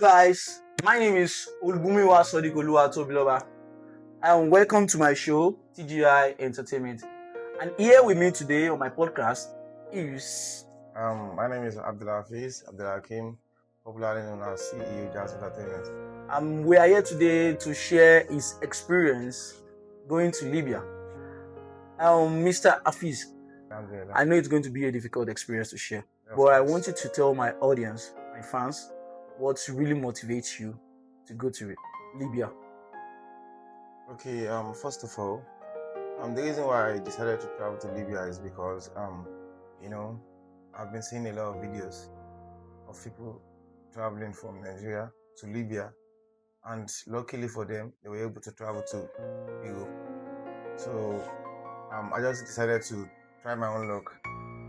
guys, my name is Olubumiwa Sodikolua Tobiloba and welcome to my show TGI Entertainment. And here with me today on my podcast is My name is Abdulhafiz Abdulhakim, popularly known as CEO Jazz Entertainment. We are here today to share his experience going to Libya. Mr. Hafiz, I know it's going to be a difficult experience to share, but I want you to tell my audience, my fans, what really motivates you to go to Libya. Okay, first of all, the reason why I decided to travel to Libya is because, I've been seeing a lot of videos of people traveling from Nigeria to Libya, and luckily for them, they were able to travel to Europe. So, I just decided to try my own luck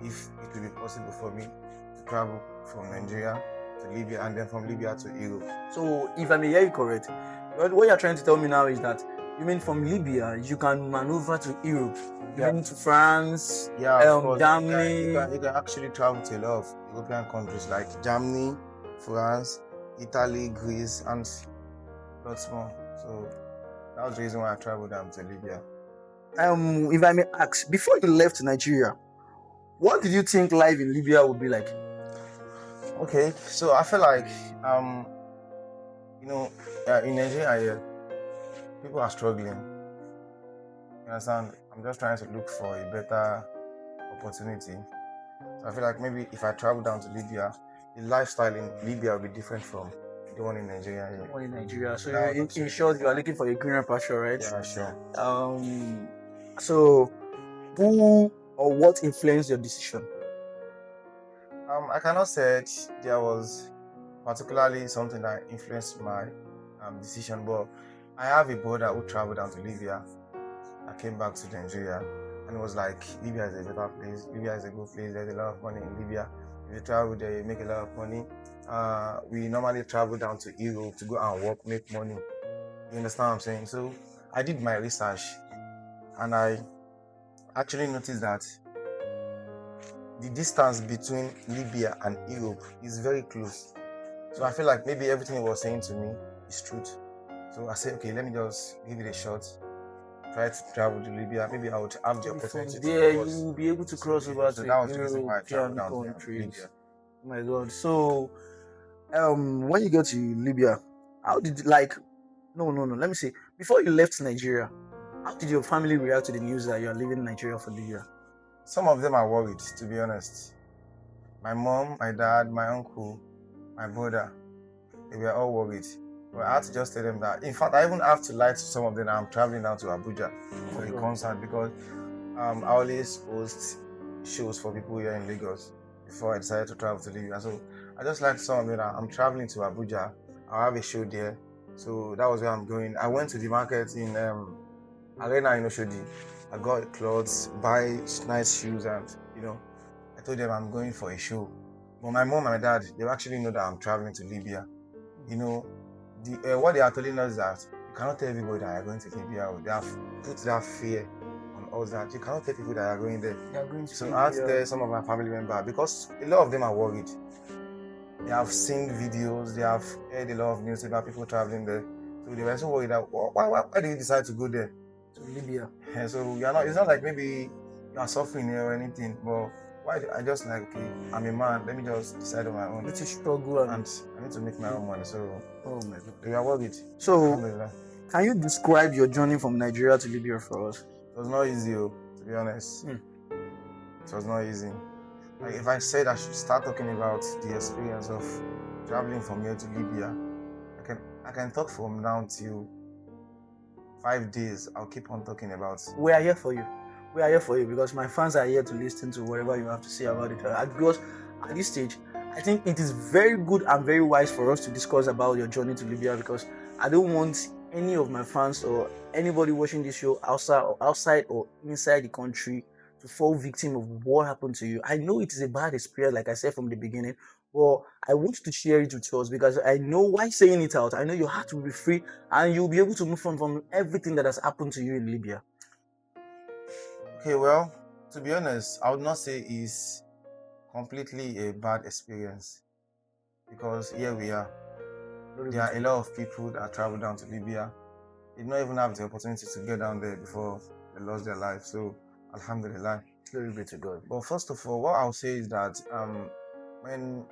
if it will be possible for me to travel from Nigeria to Libya and then from Libya to Europe. So, if I may hear you correct, what you're trying to tell me now is that you mean from Libya you can maneuver to Europe, even to France, Germany. You can actually travel to a lot of European countries like Germany, France, Italy, Greece, and lots more. So that was the reason why I traveled down to Libya. If I may ask, before you left Nigeria, what did you think life in Libya would be like? Okay, so I feel like in Nigeria people are struggling. You understand? I'm just trying to look for a better opportunity. So I feel like maybe if I travel down to Libya, the lifestyle in Libya will be different from the one in Nigeria. The one in Nigeria. So in short, you are looking for a greener pasture, right? Yeah, sure. So who or what influenced your decision? I cannot say there was particularly something that influenced my decision, but I have a brother who traveled down to Libya. I came back to Nigeria and it was like, Libya is a better place, Libya is a good place, there's a lot of money in Libya. If you travel there, you make a lot of money. We normally travel down to Europe to go and work, make money. You understand what I'm saying? So I did my research and I actually noticed that the distance between Libya and Europe is very close. So I feel like maybe everything he was saying to me is truth. So I said, okay, let me just give it a shot. Try to travel to Libya. Maybe I would have the opportunity. There, you will be able to cross over to European countries. Oh my God! So, when you go to Libya, how did No. Let me see. Before you left Nigeria, how did your family react to the news that you are leaving Nigeria for Libya? Some of them are worried, to be honest. My mom, my dad, my uncle, my brother, they were all worried. But I had to just tell them that. In fact, I even have to lie to some of them that I'm traveling down to Abuja for a concert because I always post shows for people here in Lagos before I decided to travel to Libya. So I just like some of them that I'm traveling to Abuja. I'll have a show there. So that was where I'm going. I went to the market in Arena in Oshodi. I got clothes, buy nice shoes, and I told them I'm going for a show. But my mom and my dad, they actually know that I'm traveling to Libya. What they are telling us is that you cannot tell everybody that you're going to Libya. They have put that fear on us that you cannot tell people that you're going there. So I had to tell some of my family members because a lot of them are worried. They have seen videos, they have heard a lot of news about people traveling there. So they were so worried that why did you decide to go there? To Libya. Yeah, so it's not like maybe you are suffering here or anything, but why I just like, okay, I'm a man, let me just decide on my own. It's a struggle and I need to make my own money. So oh my God, they are worried. So can you describe your journey from Nigeria to Libya for us? It was not easy, to be honest. It was not easy. Like if I said I should start talking about the experience of traveling from here to Libya, I can talk from now till 5 days. I'll keep on talking about. We are here for you. We are here for you because my fans are here to listen to whatever you have to say about it. Because at this stage, I think it is very good and very wise for us to discuss about your journey to Libya because I don't want any of my fans or anybody watching this show outside or inside the country to fall victim of what happened to you. I know it is a bad experience, like I said from the beginning, but I want you to share it with us because I know why saying it out. I know your heart will be free and you'll be able to move on from everything that has happened to you in Libya. Okay, well, to be honest, I would not say it's completely a bad experience because here we are. There are a lot of people that travel down to Libya. They don't even have the opportunity to get down there before they lost their life. So, Alhamdulillah. Glory be to God. But first of all, what I'll say is that when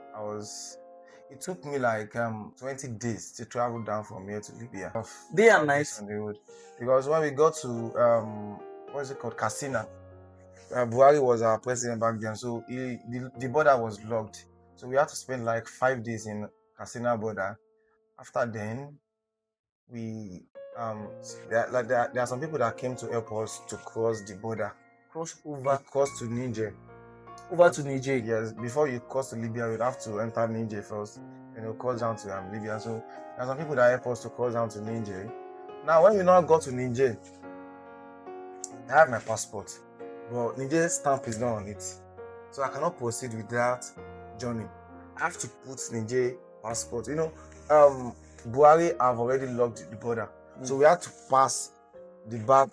it took me like 20 days to travel down from here to Libya. Day and night. On the road. Because when we got to what is it called, Casina, Buhari was our president back then, so the border was locked. So we had to spend like 5 days in Casina border. After then, we there are some people that came to help us to cross the border. Cross to Niger. Over to Niger. Yes, before you cross to Libya, you'd have to enter Niger first, and you cross down to Libya. So there are some people that help us to cross down to Niger. Now, when we now got to Niger, I have my passport, but Niger's stamp is not on it, so I cannot proceed with that journey. I have to put Niger passport. Buhari have already locked the border, so we had to pass the back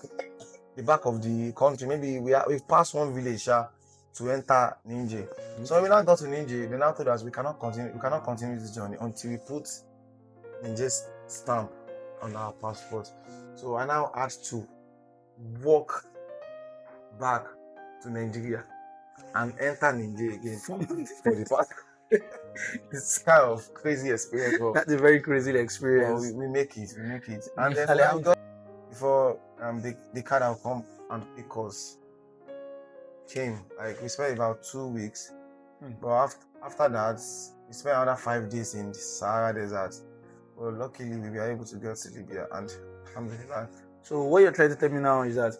of the country. Maybe we've passed one village to enter Niger. So when we now got to Niger, they now told us we cannot continue this journey until we put Niger's stamp on our passport. So I now had to walk back to Nigeria and enter Niger again for the past. It's kind of crazy experience. That's a very crazy experience. Well, we make it. And then when we got before the car that will come and pick us came, like we spent about 2 weeks. But after that, we spent another 5 days in the Sahara Desert. Well, luckily we were able to get to Libya, and alhamdulillah. So what you're trying to tell me now is that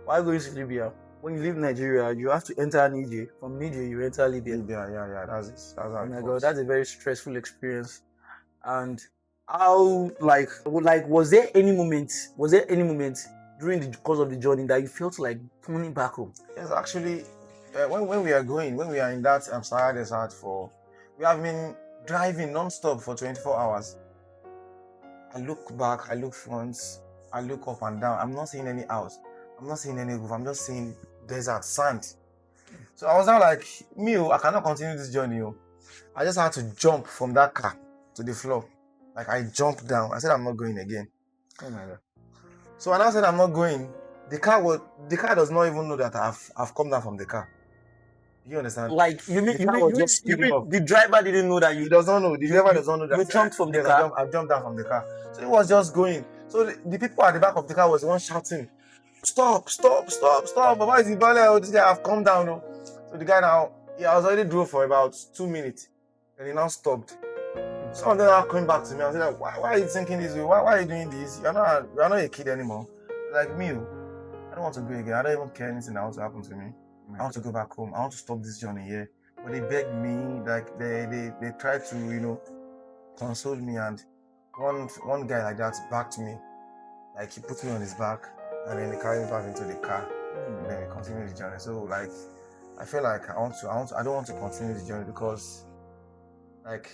while going to Libya, when you leave Nigeria, you have to enter Niger. From Niger, you enter Libya. Yeah, that's it. That's how oh my God, that's a very stressful experience. And how, was there any moment during the course of the journey that you felt like turning back home? Yes, actually, when we are in that Sahara Desert we have been driving non-stop for 24 hours. I look back, I look front, I look up and down. I'm not seeing any house. I'm not seeing any roof. I'm just seeing desert, sand. So I was now like, I cannot continue this journey. I just had to jump from that car to the floor. Like I jumped down. I said, I'm not going again. Oh my God. So when I said I'm not going, the car does not even know that I've come down from the car. You understand? Like the driver didn't know that you. He does not know. The driver does not know that you jumped from the car. I jumped down from the car. So it was just going. So the people at the back of the car was the one shouting, "Stop! Baba is the this guy have come down." So the guy now, I was already drove for about 2 minutes, and he now stopped. Some of them are coming back to me. I was like, why are you thinking this way? Why are you doing this? You're not a kid anymore. Like me, I don't want to go again. I don't even care anything that wants to happen to me. I want to go back home. I want to stop this journey here. But they begged me, like they tried to, console me, and one guy like that backed me. Like he put me on his back and then he carried me back into the car. And then we continued the journey. So like I feel like I don't want to continue the journey because like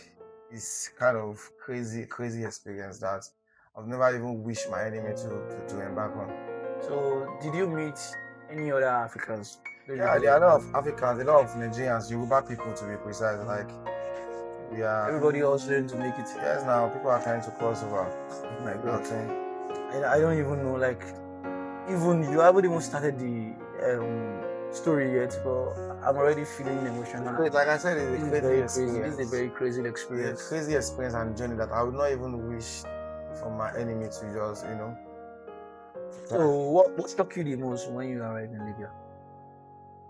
it's kind of crazy experience that I've never even wished my enemy to embark on. So did you meet any other Africans? Yeah, there are a lot of Africans, a lot of Nigerians, Yoruba people to be precise. Like we are. Everybody else trying to make it. Yes, now people are trying to cross over. Oh my God. I don't even know. Like, even you haven't even started the story yet, but I'm already feeling emotional. Like I said, it's a very crazy. This is a very crazy experience. It's a crazy experience and journey that I would not even wish for my enemy to just, So what struck you the most when you arrived in Libya?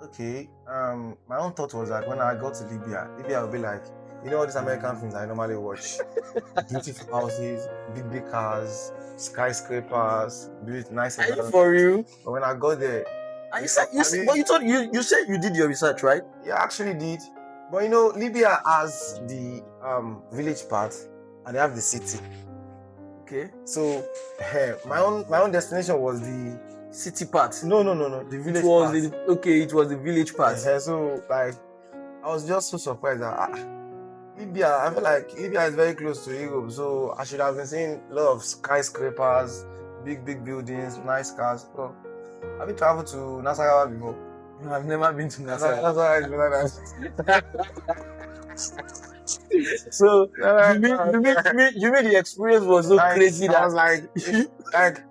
Okay, my own thought was that when I got to Libya would be like, all these American films I normally watch. Beautiful houses, big cars, skyscrapers, nice. Are you for real? But when I got there, you said you did your research, right? Yeah, I actually did. But Libya has the village part and they have the city. Okay. So my own destination was the city part. No, the village part. It was the village part. So like I was just so surprised that Libya, I feel like Libya is very close to Europe, so I should have been seeing a lot of skyscrapers, big buildings, nice cars. So, have you traveled to Nasarawa before? No, I've never been to Nasarawa. Nasarawa is better than So Yeah, you mean the experience was so like, crazy I that was like,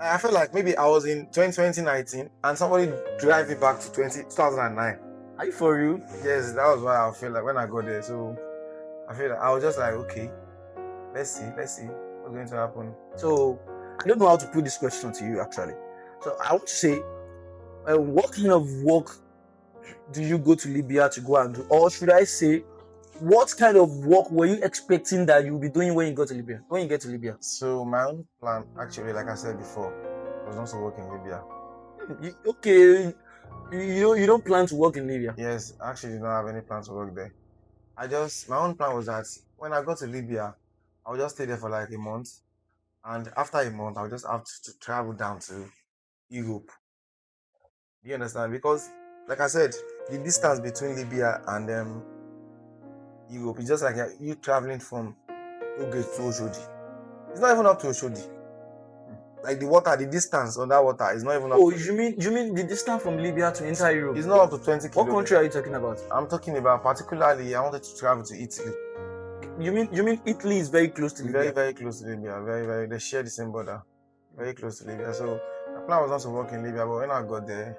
I feel like maybe I was in 2019 and somebody drive me back to 2009. are you for real? Yes, that was why I feel like when I got there. So I feel like I was just like, okay, let's see what's going to happen. So I don't know how to put this question to you actually. So I want to say, what kind of work do you go to Libya to go and do, or should I say, what kind of work were you expecting that you'll be doing when you go to Libya? When you get to Libya? So my own plan, actually, like I said before, was not to work in Libya. Okay, you don't plan to work in Libya? Yes, I actually did not have any plan to work there. My own plan was that when I got to Libya, I would just stay there for like a month, and after a month, I would just have to travel down to Europe. Do you understand? Because, like I said, the distance between Libya and Europe is just like you traveling from Uge to Oshodi. It's not even up to Oshodi. Like the distance on that water is not even up. Oh, you mean the distance from Libya to enter Europe? It's not up to 20 kilometers. What country are you talking about? I'm talking about, particularly, I wanted to travel to Italy. You mean Italy is very close to Libya? Very, very close to Libya. Very, very. They share the same border. Very close to Libya. So my plan was not to work in Libya, but when I got there,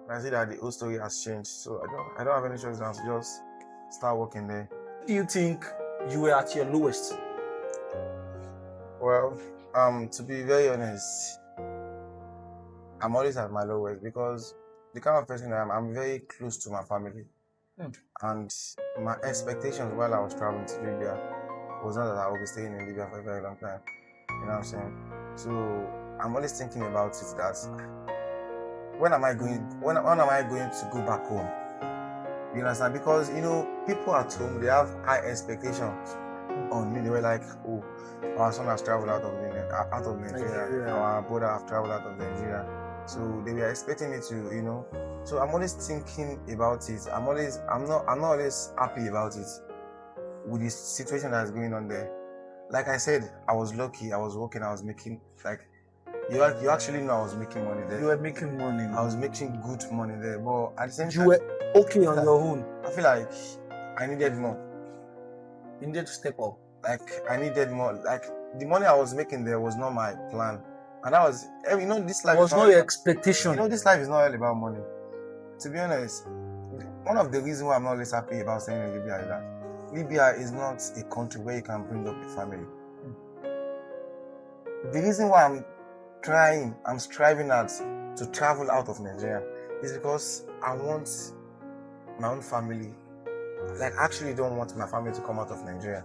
I see that the whole story has changed. So I don't have any choice now to just start working there. Do you think you were at your lowest? Well, to be very honest, I'm always at my lowest because the kind of person I am, I'm very close to my family. And my expectations while I was traveling to Libya was not that I would be staying in Libya for a very long time. You know what I'm saying? So I'm always thinking about it that when am I going to go back home? You understand? Because people at home, they have high expectations on me. They were like, oh, our son has traveled out of Nigeria. Our brother have traveled out of Nigeria. So they were expecting me to, So I'm always thinking about it. I'm not always happy about it with the situation that's going on there. Like I said, I was lucky. I was working. I was making you actually know I was making money there. You were making money. I was making good money there, but at the same time, you were okay on your own. I feel like I needed more. You needed to step up. Like I needed more. Like the money I was making there was not my plan, and that was this life was not your expectation. This life is not all about money. To be honest, one of the reasons why I'm not always happy about staying in Libya is that Libya is not a country where you can bring up a family. The reason why I'm striving to travel out of Nigeria is because I want my own family. Like, I actually don't want my family to come out of Nigeria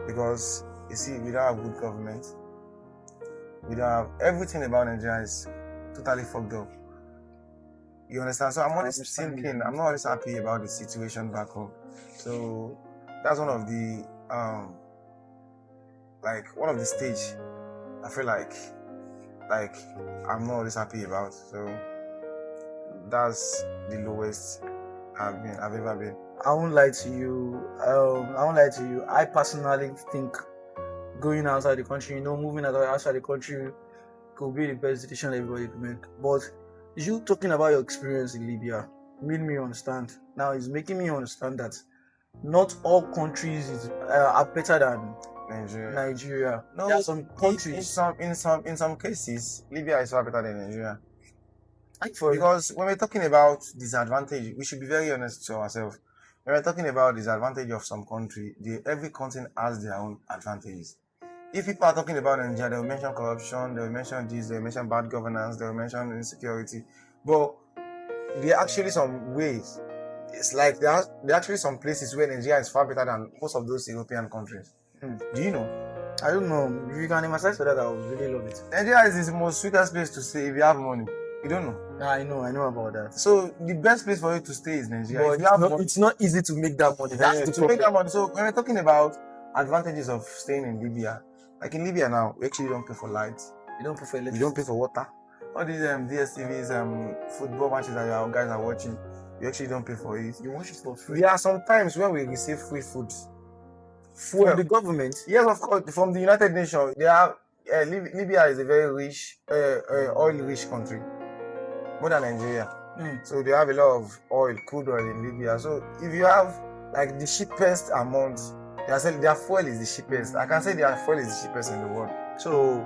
because you see, we don't have good government. We don't have everything about Nigeria is totally fucked up. You understand? So I'm always thinking, I'm not always happy about the situation back home. So that's one of the stage I feel like I'm not always happy about. So that's the lowest I've ever been. I won't lie to you. I personally think going outside the country, moving outside the country could be the best decision everybody could make. But you talking about your experience in Libya made me understand. Now it's making me understand that not all countries are better than Nigeria. No, there are some countries. In some cases, Libya is far better than Nigeria. Because when we're talking about disadvantage, we should be very honest to ourselves. When we're talking about disadvantage of some country, every country has their own advantages. If people are talking about Nigeria, they will mention corruption, they will mention this, they will mention bad governance, they will mention insecurity. But there are actually some ways. It's like there are actually some places where Nigeria is far better than most of those European countries. Do you know? I don't know. If you can emphasize for that, I would really love it. Nigeria is the most sweetest place to stay if you have money. You don't know? I know about that. So the best place for you to stay is Nigeria. But it's not easy to make that money. Make that money. So when we're talking about advantages of staying in Libya, like in Libya now, we actually don't pay for lights. You don't pay for electricity. You don't pay for water. All these DSTVs, football matches that you guys are watching, you actually don't pay for it. You watch it for free. There are some times when we receive free food. From the government? Yes, of course. From the United Nations. Libya is a very rich, oil-rich country. More than Nigeria. So they have a lot of crude oil in Libya. So if you have like the cheapest amount. They are selling their fuel is the cheapest. I can say their fuel is the cheapest in the world. So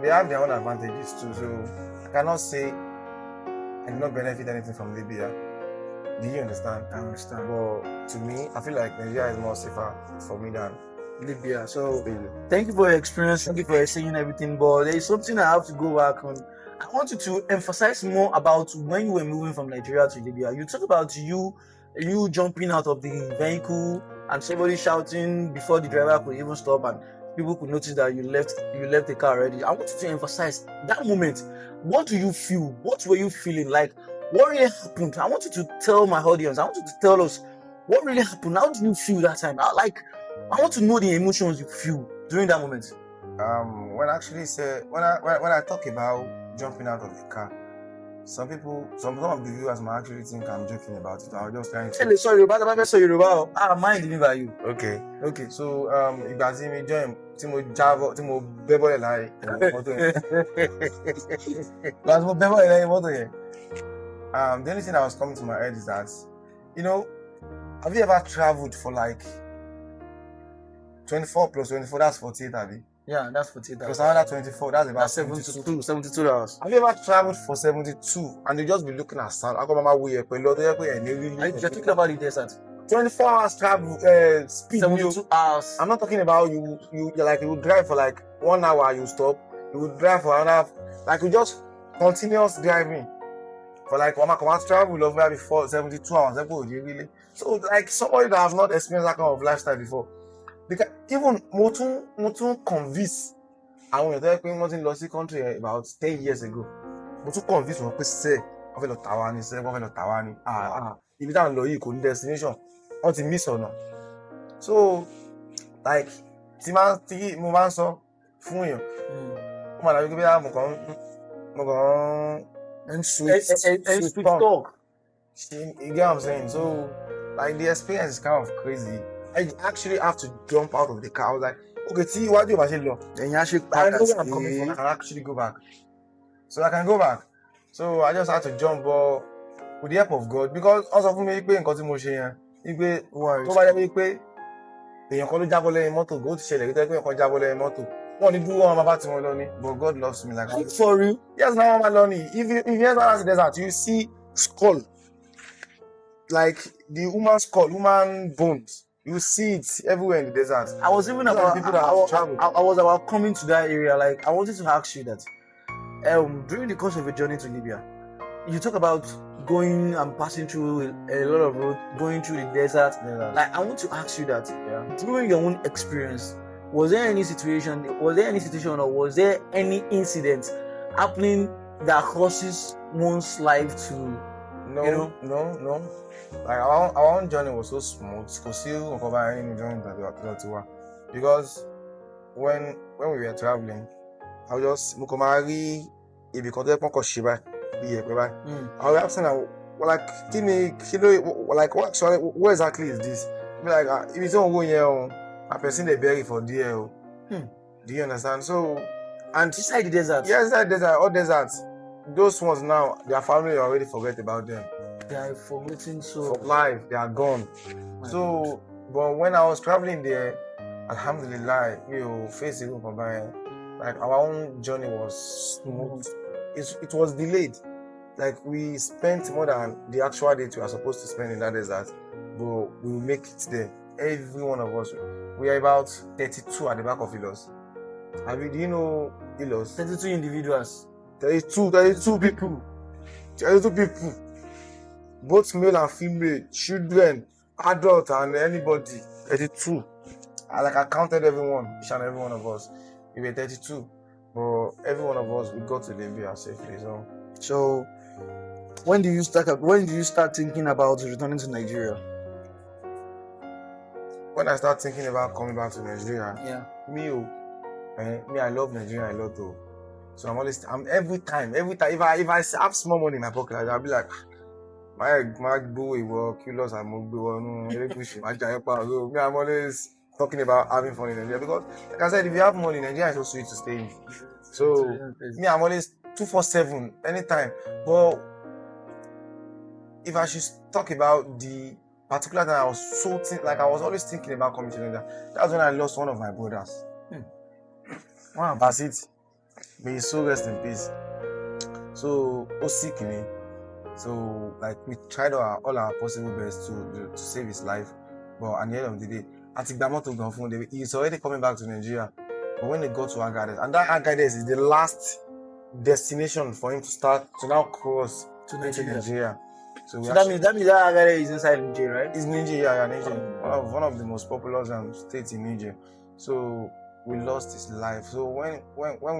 they have their own advantages too. So I cannot say I did not benefit anything from Libya. Do you understand? I understand. But to me, I feel like Nigeria is more safer for me than Libya. So Libya. thank you for your experience. Thank you for saying everything. But there is something I have to go back on. I want you to emphasize more about when you were moving from Nigeria to Libya. You talked about you jumping out of the vehicle and somebody shouting before the driver could even stop, and people could notice that you left the car already. I want you to emphasize that moment. What do you feel? What were you feeling? Like, what really happened? I want you to tell my audience. I want you to tell us what really happened. How do you feel that time? I want to know the emotions you feel during that moment. When I talk about jumping out of the car, some of the viewers might actually think I'm joking about it. I'm just trying to. Sorry, Yoruba. Mind me by you. Okay. So ìgbà tí mi join tí mo jábọ́ tí mo bẹ́ bọ́lẹ̀ láì mọ́tò yẹn. Ìgbà tí mo bẹ́ bọ́lẹ̀ láì mọ́tò yẹn. The only thing that was coming to my head is that, have you ever traveled for like 24 plus 24? That's 48, Abi. Yeah, that's 48 hours. Plus another 24, that's about 72 hours. Have you ever traveled for 72 and you just be looking at sun? You're talking about the desert. 24 hours travel speed. 72 hours. I'm not talking about you would drive for like 1 hour, you stop. You would drive for another, like you just continuous driving for like one travel over before 72 hours. Really? So like somebody that have not experienced that kind of lifestyle before. Because even mo tún convince àwọn èèyàn tó yẹ pé wọ́n ti ń lọ sí country about 10 years ago. Mo tún convince wọn pé wọ́n fẹ́ lọ tà wá ní. Ibi táwọn lọ yìí kò ní destination. Wọ́n ti miss ọ̀nà. So like tí mo máa ń sọ fún èèyàn. Ó máa dàbí pé mo kàn sweet talk. You get what I'm saying? So like the experience is kind of crazy. I actually have to jump out of the car. I was like, okay, what do you want to do? Then you actually I know where I'm coming from. I can actually go back. So I can go back. So I just had to jump, but with the help of God, because also for me, nǹkan tí mo ṣe yẹn, tó bá jẹ́ pé èèyàn kan ló jábọ́ lẹ́yìn mọ́tò, go to ṣẹlẹ̀ pé èèyàn kan jábọ́ lẹ́yìn mọ́tò. Wọ́n ní dúró wọn bàbá tí wọ́n lọ ní, but God loves me like that. For real? Yes, now I'm alone. If you enter the desert, you see skull, like the human bones. You see it everywhere in the desert. I was even about people that have traveled. I was about coming to that area. Like I wanted to ask you that during the course of your journey to Libya, you talk about going and passing through a lot of road, going through the desert. Yeah. Like I want to ask you that during your own experience, was there any situation, or was there any incident happening that causes one's life to No. Like our own journey was so smooth. Because when we were traveling, I was just Mukomari because they pon shiba be I was asking like give me like what exactly is this? Be like if it's not going here, a person they bury for there. Do you understand? So and inside the desert. Yes, inside the desert, all deserts. Those ones now, their family already forget about them. They are forgetting so for life, they are gone. So, but when I was traveling there, Alhamdulillah, face it like our own journey was smooth. It was delayed. Like we spent more than the actual date we are supposed to spend in that desert, but we will make it there. Every one of us. We are about 32 at the back of Ilos. Do you know Ilos? 32 individuals. 32 people. 32 people. Both male and female, children, adult and anybody. 32. I counted everyone, each and every one of us. We were 32. But every one of us, we got to Libya safely. So when do you start thinking about returning to Nigeria? When I start thinking about coming back to Nigeria, me, I love Nigeria a lot though. So I'm every time, if I have small money in my pocket, I'll be like, my boy work, I'm always talking about having fun in Nigeria because, like I said, if you have money, Nigeria is so sweet to stay in. So I'm always 247 anytime. But if I should talk about the particular time I was like I was always thinking about coming to Nigeria. That's when I lost one of my brothers. Wow. That's it. May his soul rest in peace. So, sick me. So, like, we tried all our possible best to save his life. But at the end of the day, I think he's already coming back to Nigeria. But when they got to Agadez, and that Agadez is the last destination for him to now cross To into Nigeria. So that means that Agadez is inside Niger, right? It's Niger, yeah, Niger. One of the most populous states in Niger. So we lost his life. So when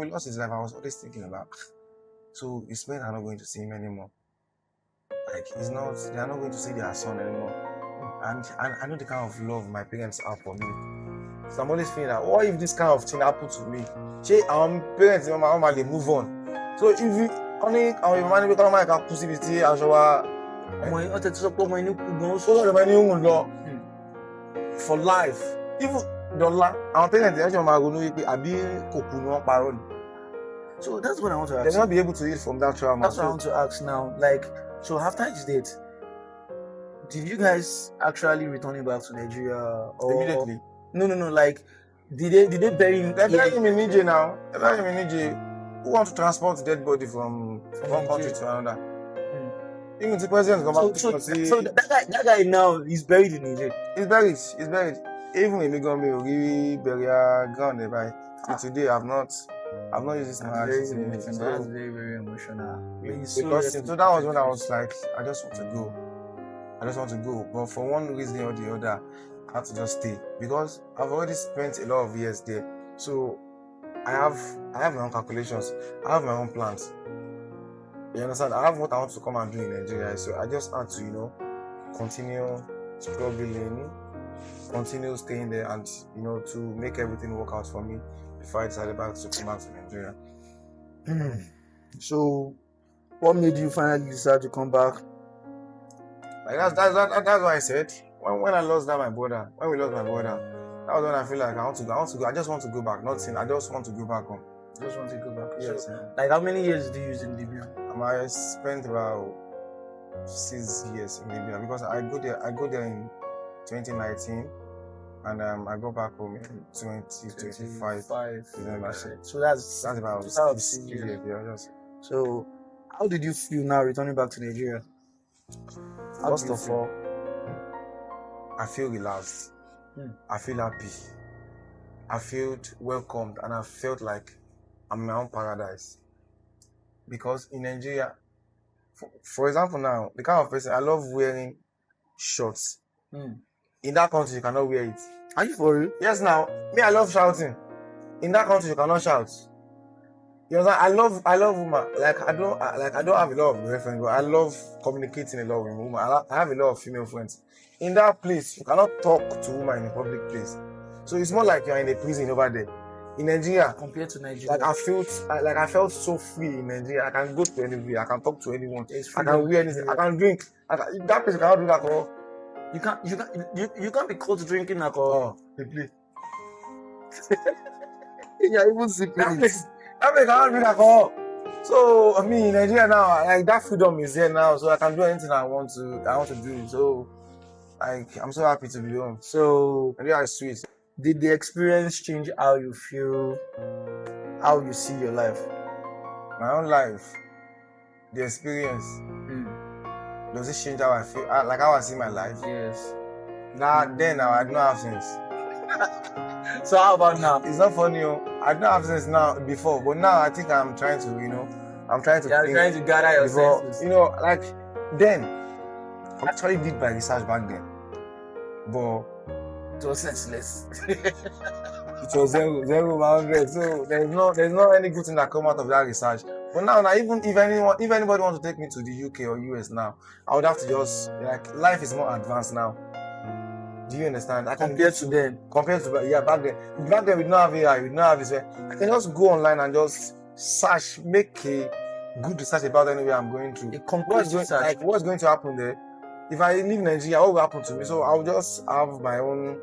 we lost his life, I was always thinking about, so his men are not going to see him anymore. Like they are not going to see their son anymore. And I know the kind of love my parents have for me. So I'm always feeling that, what if this kind of thing happened to me? Our parents, my mama, they move on. So if you only our money become like a possibility, for life. Even dollar, our parents actually so that's what I want to ask. They will not be able to heal from that trauma. That's what I want to ask now. Like, so after his death, did you guys actually return him back to Nigeria or immediately? No. Like, did they bury him? They bury him in Niger now. They bury him in Niger. Who want to transport the dead body from one country to another? Even the president come back to see. So that guy now is buried in Niger. He's buried. Even in Ligombe, we burial ground nearby. Today, I've not used this man. That's very, very emotional. Because so that was when I was like, I just want to go. But for one reason or the other, I had to just stay because I've already spent a lot of years there. So I have my own calculations. I have my own plans. You understand? I have what I want to come and do in Nigeria. So I just had to, continue struggling, continue staying there, and to make everything work out for me before I decided to come back to Nigeria. So, what made you finally decide to come back? Like that's what I said. When we lost my brother, that was when I feel like I want to go. I just want to go back. Nothing. I just want to go back home. Just want to go back. Yes. So, like, how many years did you use in Libya? I spent about 6 years in Libya because I go there in 2019, and I go back home in 2025. So that's about 6 years. Yeah. So, how did you feel now returning back to Nigeria? First of all, I feel relaxed. I feel happy. I felt welcomed, and I felt like I'm in my own paradise. Because in Nigeria, for example, now the kind of person I love wearing shorts. In that country, you cannot wear it. Are you for real? Yes. Now, me, I love shouting. In that country, you cannot shout. You know, I love women. Like I don't have a lot of girlfriends, but I love communicating a lot with women. I have a lot of female friends. In that place, you cannot talk to women in a public place. So it's more like you're in a prison over there. In Nigeria, compared to Nigeria, like I felt so free in Nigeria. I can go to anywhere. I can talk to anyone. I can wear anything. I can drink. That place you cannot drink alcohol. You can't be caught drinking alcohol. They play. Yeah, even sipping. That place cannot drink alcohol. So I mean, in Nigeria now, like that freedom is there now. So I can do anything I want to do. So like I'm so happy to be home. So Nigeria is sweet. Did the experience change how you feel, how you see your life? My own life, the experience. Does it change how I feel? Like how I see my life? Yes. Then I don't have sense. So how about now? It's not funny. I don't have sense now before, but now I think I'm trying to, I'm trying to. You're trying to gather your senses. Like then, I actually did my research back then, but it was senseless. It was 0/100. So there's not any good thing that come out of that research. But now even if anybody wants to take me to the UK or US now, I would have to just life is more advanced now. Do you understand? Compared to back then we did not have AI, we did not have this. I can just go online and just search, make a good research about anywhere I'm going to. What's going to happen there? If I leave Nigeria, what will happen to me? So I'll just have my own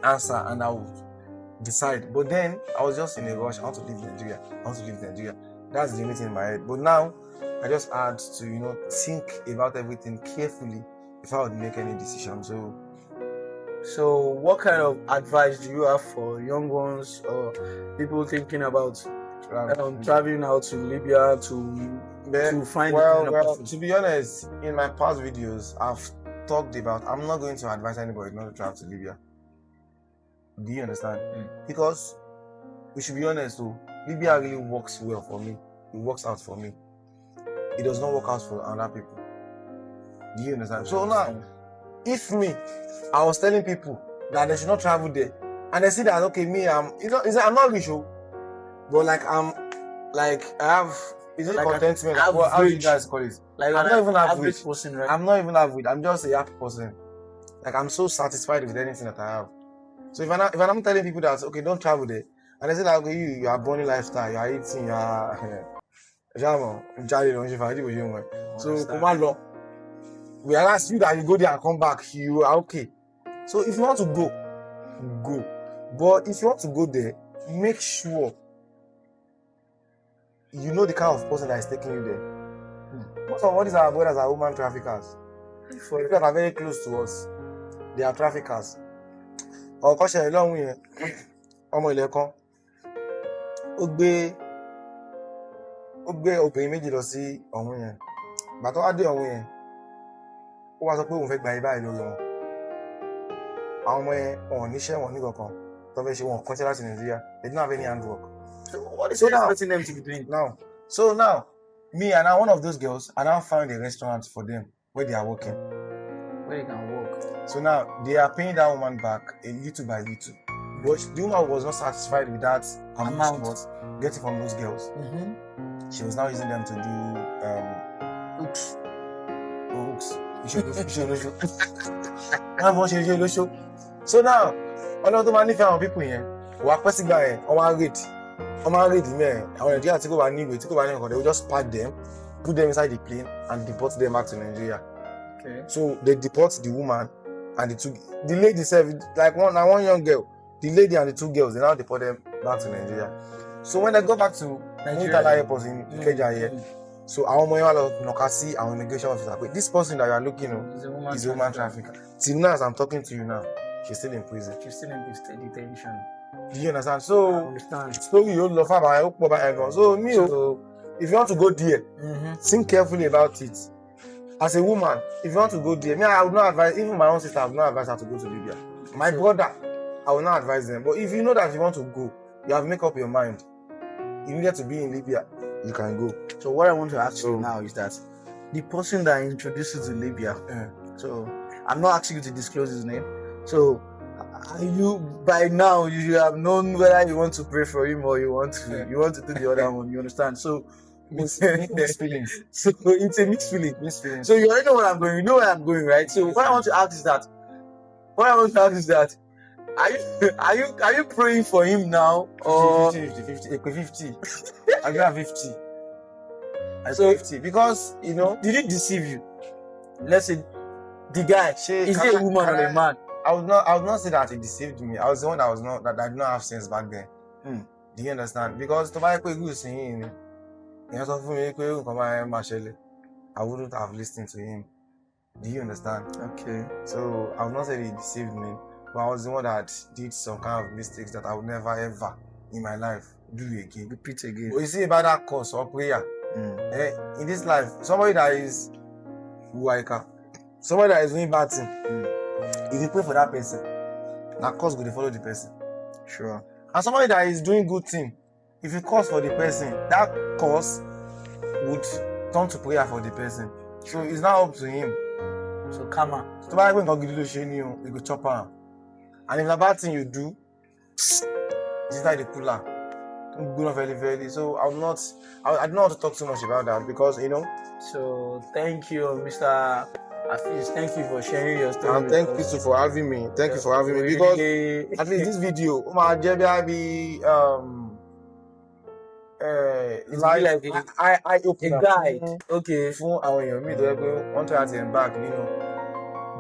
answer and I will decide. But then I was just in a rush. I want to leave Nigeria. That's the only thing in my head. But now I just had to, think about everything carefully before I would make any decision. So, what kind of advice do you have for young ones or people thinking about traveling out to Libya to find? Well, to be honest, in my past videos, I've talked about I'm not going to advise anybody not to travel to Libya. Do you understand? Because we should be honest, though, Libya really works well for me. It works out for me. It does not work out for other people. Do you understand? So now, if I was telling people that they should not travel there, and they see that okay, I'm not rich, but I have contentment. How do you guys call it? Like I'm not even average person, right? I'm not even average. I'm just a happy person. Like I'm so satisfied with anything that I have. So if I'm telling people that okay, don't travel there, and they say that okay, you are burning lifestyle, you are eating, you are so come on, we ask you that you go there and come back, you are okay. So if you want to go. But if you want to go there, make sure you know the kind of person that is taking you there. Most of all these our brothers are human traffickers. People that are very close to us, they are traffickers. Or kọ́ṣẹ́ ìlọ́run yẹn, ọmọ ilẹ̀ kan, ó gbé obìnrin méjì lọ sí ọ̀hún yẹn. Ìgbà tó wá dé ọ̀hún yẹn, ó wá sọ pé òun fẹ́ gba ibà lórí wọn. Àwọn ọmọ yẹn wọn ò níṣẹ́ wọn ní kankan tó fẹ́ ṣe wọn kọ́ṣẹ́ láti Nàìjíríà. They don't have any handwork. So what is expecting them to be doing now? So now, me and one of those girls, I now found a restaurant for them where they are working. Where they can work. So now they are paying that woman back a little by little. But the woman was not satisfied with that amount getting from those girls. She was now using them to do hooks. So now, all of the money from people here, who are passing by, they will just pack them, put them inside the plane, and deport them back to Nigeria. Okay. So they deport the woman and the lady said, like one young girl, the lady and the two girls, they now deport them back to Nigeria. So when they go back to Nigeria airport in Ikeja here, so our Nokasi, our immigration officer, but this person that you are looking at is a woman trafficker. Till now, as I'm talking to you now, she's still in prison. She's still in detention. Do you understand? So, I understand. So you love her, I hope everyone. So if you want to go there, think carefully about it. As a woman, if you want to go there, I would not advise, even my own sister, I would not advise her to go to Libya. My brother, I will not advise them. But if you know that you want to go, you have to make up your mind. You need to be in Libya, you can go. So what I want to ask you now is that the person that introduced you to Libya, so I'm not asking you to disclose his name. So by now you have known whether you want to pray for him or you want to do the other one. You understand? So mixed feelings. So it's a mixed feeling. So you already know where I'm going. You know where I'm going, right? So what I want to ask is that are you praying for him now or 50? I got 50. So 50 because did he deceive you? Let's say the guy is he a woman or a man? I would not say that he deceived me. I was the one that did not have sense back then. Do you understand? Because to buy a good saying, I wouldn't have listened to him. Do you understand? Okay. So I would not say he deceived me, but I was the one that did some kind of mistakes that I would never ever in my life do again. Repeat again. But you see about that course or prayer. In this life, somebody that is doing bad thing, if you pray for that person, that cause will follow the person. Sure. And somebody that is doing good thing, if you curse for the person, that curse would turn to prayer for the person. So it's now up to him. So karma. So why when God give you go chop am. And if the bad thing you do, it's like the cooler. Very, very. So I don't want to talk too much about that because So thank you, Mr. Afis. Thank you for sharing your story. And thank you too for having me. Thank you for having me because at least this video, it's like I open a guide. Okay. For our me want to embark,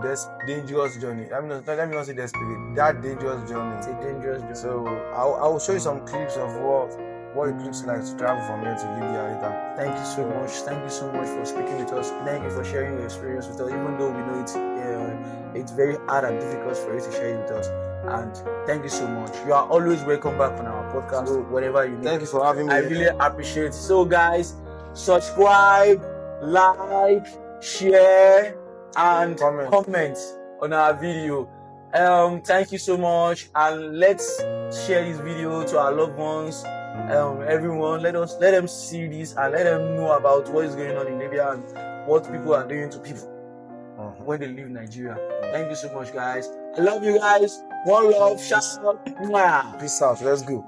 this dangerous journey. Let me not say desperate. That dangerous journey. It's a dangerous journey. So I will show you some clips of what what it looks like to travel from here to Libya later. Thank you so much. Thank you so much for speaking with us. Thank you for sharing your experience with us, even though we know it's very hard and difficult for you to share it with us. And thank you so much. You are always welcome back on our podcast, So, whatever you need. Thank you for having me. I really appreciate it. So, guys, subscribe, like, share, and comment on our video. Thank you so much, and let's share this video to our loved ones. Everyone, let them see this and let them know about what is going on in Libya and what people are doing to people when they leave Nigeria. Thank you so much, guys. I love you guys. One love. Shout out. Peace out. Let's go.